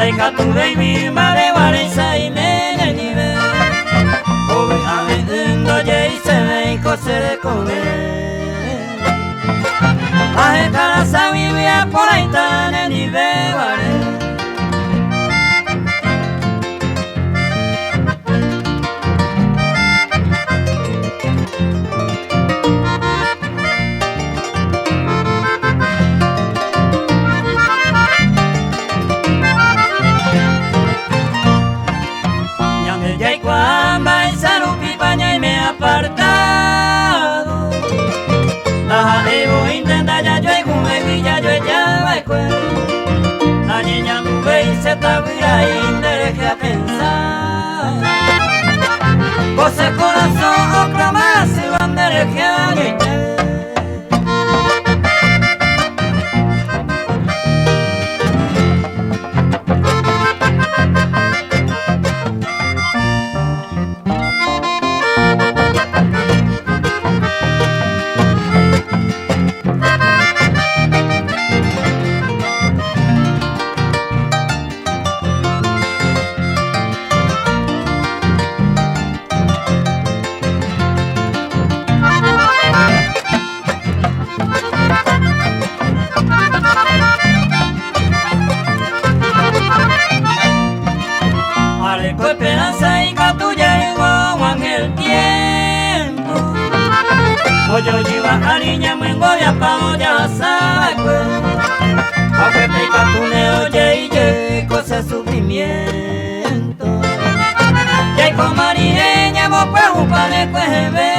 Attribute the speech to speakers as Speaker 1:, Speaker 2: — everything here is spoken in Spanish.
Speaker 1: Taika tu baby mare ware sai mene nive Obe ame undo jei se mei kosere kome Ahe kara sawi via poraita ne nive ware Apartado Taja evo intenta ya yo y jume ya yo ya va La niña tu ve se tabira y te deje a pensar Vose corazón otra más se van de deje a yo Con esperanza y que tú llegó en el tiempo Oyo lleva a niña mwengo ya pa ya sabe Aunque pica tú ne oye y ye cosa sufrimiento Ya con mariña mo pues un pane pues